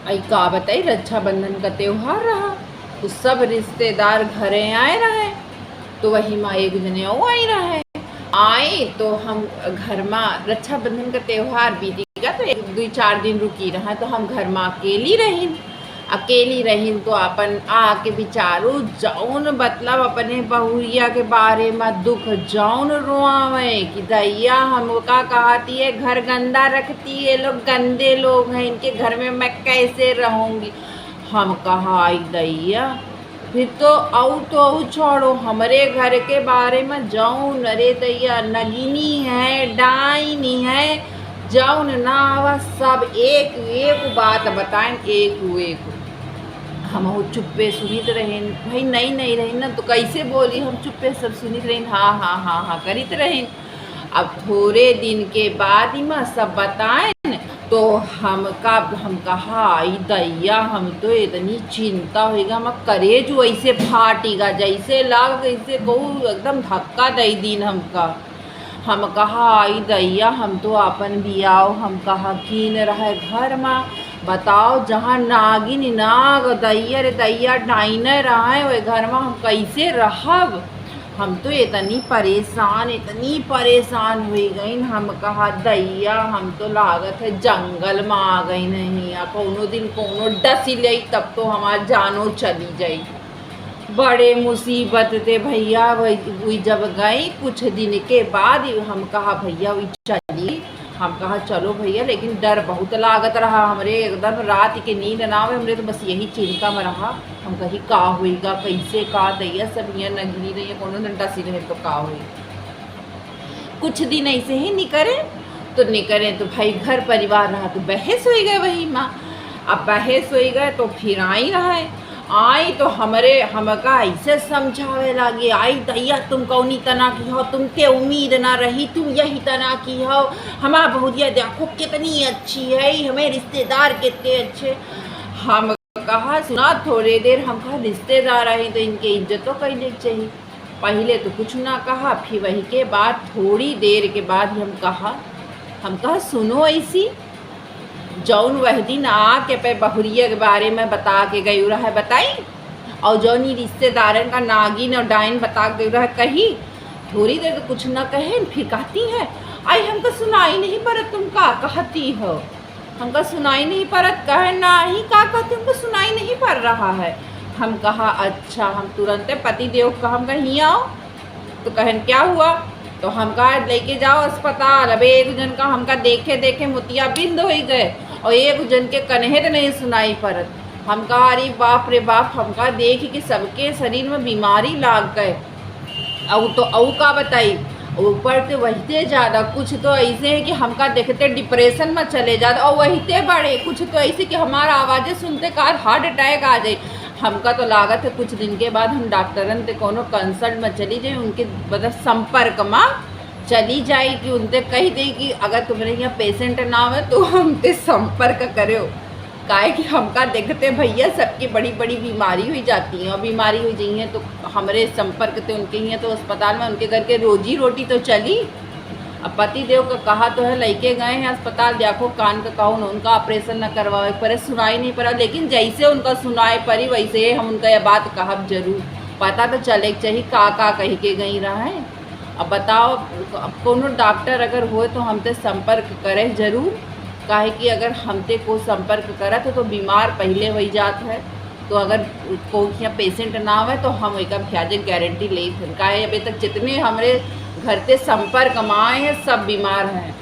आई का बताई रक्षाबंधन का त्योहार रहा तो सब रिश्तेदार घरे आए रहे। तो वही माँ एक जने वो आई रहे। आए तो हम घर में रक्षाबंधन का त्योहार बीतेगा तो एक दो चार दिन रुकी रहा तो हम घर में अकेली रहीन तो अपन आके बिचारू जौन मतलब अपने बहुरिया के बारे में दुख जौन रोआवे कि दैया हमका कहती है घर गंदा रखती है, लोग गंदे लोग हैं, इनके घर में मैं कैसे रहूँगी। हम कहा आई दैया फिर तो औ छोड़ो हमारे घर के बारे में जौन अरे दैया नगिनी है डाइनी है जौन ना आवा सब एक एक बात बताएं एक हम हो चुप्पे सुनित रहें भाई नहीं रहें ना तो कैसे बोली हम चुप्पे सब सुनित रहें हाँ करित रहें। अब थोड़े दिन के बाद ही माँ सब बताएं तो हम कहा आई दैया हम तो इतनी चिंता होगा हम करेज वैसे फाटेगा जैसे लाग जैसे कहूँ एकदम धक्का दे दीन हम कहा आई दैया हम तो अपन बियाओ हम कहा कीन रहे घर में बताओ जहाँ नागिन नाग दैया रे दैया डाइने रहे वो घर में हम कैसे रहब। हम तो इतनी परेशान हो गई। हम कहा दैया हम तो लागत है जंगल में आ गई नहीं या कोनो दिन कोनो डस ले तब तो हमार जानो चली जाई। बड़े मुसीबत थे भैया वही जब गई कुछ दिन के बाद हम कहा भैया वही चली। हम कहा चलो भैया लेकिन डर बहुत लागत रहा हमरे एकदम रात के नींद ना आवे हमरे तो बस यही चिंता में रहा। हम कही का होएगा कैसे का दैया सब यहाँ नगरी रही है कोनो डंडा सी रहे तो का होई। कुछ दिन ऐसे ही निकरे तो भाई घर परिवार रहा तो बहस हो गए वही माँ। अब बहस हो गए तो फिर आई तो हमका ऐसे समझावे लगे आई दैया तुम कौनी तना की हो तुम ते उम्मीद ना रही तुम यही तना की हो हमारा बहुरिया देखो कितनी अच्छी है हमें रिश्तेदार कितने अच्छे। हम कहा सुना थोड़ी देर हम कहा रिश्तेदार आए तो इनके इज्जत तो करनी चाहिए। पहले तो कुछ ना कहा फिर वही के बाद थोड़ी देर के बाद हम कहा सुनो ऐसी जौन वह दिन आके पे बहुरिया के बारे में बता के गई रहा बताई और जौन रिश्तेदारन का नागिन और डाइन बता के गई रहा कही थोड़ी देर तो कुछ ना कहे फिर कहती है आई हमको सुनाई नहीं परत तुम का कहती हो हमको सुनाई नहीं परत कहे ना ही का कहती हमको सुनाई नहीं पड़ रहा है। हम कहा अच्छा हम तुरंत पति देव का हम कहीं आओ तो कहन क्या हुआ तो हम कहा लेके जाओ अस्पताल। अब एक जन का हमका देखे मोतिया बिंद हो गए और एक जन के कन्हे नहीं सुनाई पड़त। हम कहा अरे बाप रे बाप हमका देख कि सबके शरीर में बीमारी लाग गए। अब तो का बताई ऊपर तो वहीते ज़्यादा कुछ तो ऐसे है कि हमका देखते डिप्रेशन में चले जाते और वहीते बड़े कुछ तो ऐसे कि हमारा आवाज़ें सुनते का हार्ट अटैक आ जाए। हमका तो लागत है कुछ दिन के बाद हम डॉक्टरन ते कोनो कंसल्ट में चली जाए उनके मतलब संपर्क में चली जाए कि उनसे कही दे कि अगर तुम्हारे यहाँ पेशेंट ना हो तो हमसे संपर्क करो काहे कि हमका देखते भैया सबकी बड़ी बीमारी हुई जाती है और बीमारी हुई जाइए तो हमारे संपर्क थे उनके यहाँ तो अस्पताल में उनके घर के रोजी रोटी तो चली। अब पति देव का कहा तो है लेके गए हैं अस्पताल देखो कान का कहूँ उनका ऑपरेशन न करवाए पर सुनाई नहीं पड़ा लेकिन जैसे उनका सुनाई पड़ी वैसे हम उनका यह बात कहब जरूर पता तो चले चाहिए का कह के गई रहा है। अब बताओ अब कोनो डॉक्टर अगर हो तो हमसे संपर्क करें जरूर काहे कि अगर हमसे को संपर्क करा तो बीमार पहले हो जात है तो अगर कोई यहाँ पेशेंट ना हो तो हम एक भ्याजे गारंटी ले काहे अभी तक जितने हमारे घर से संपर्क में आए हैं सब बीमार हैं।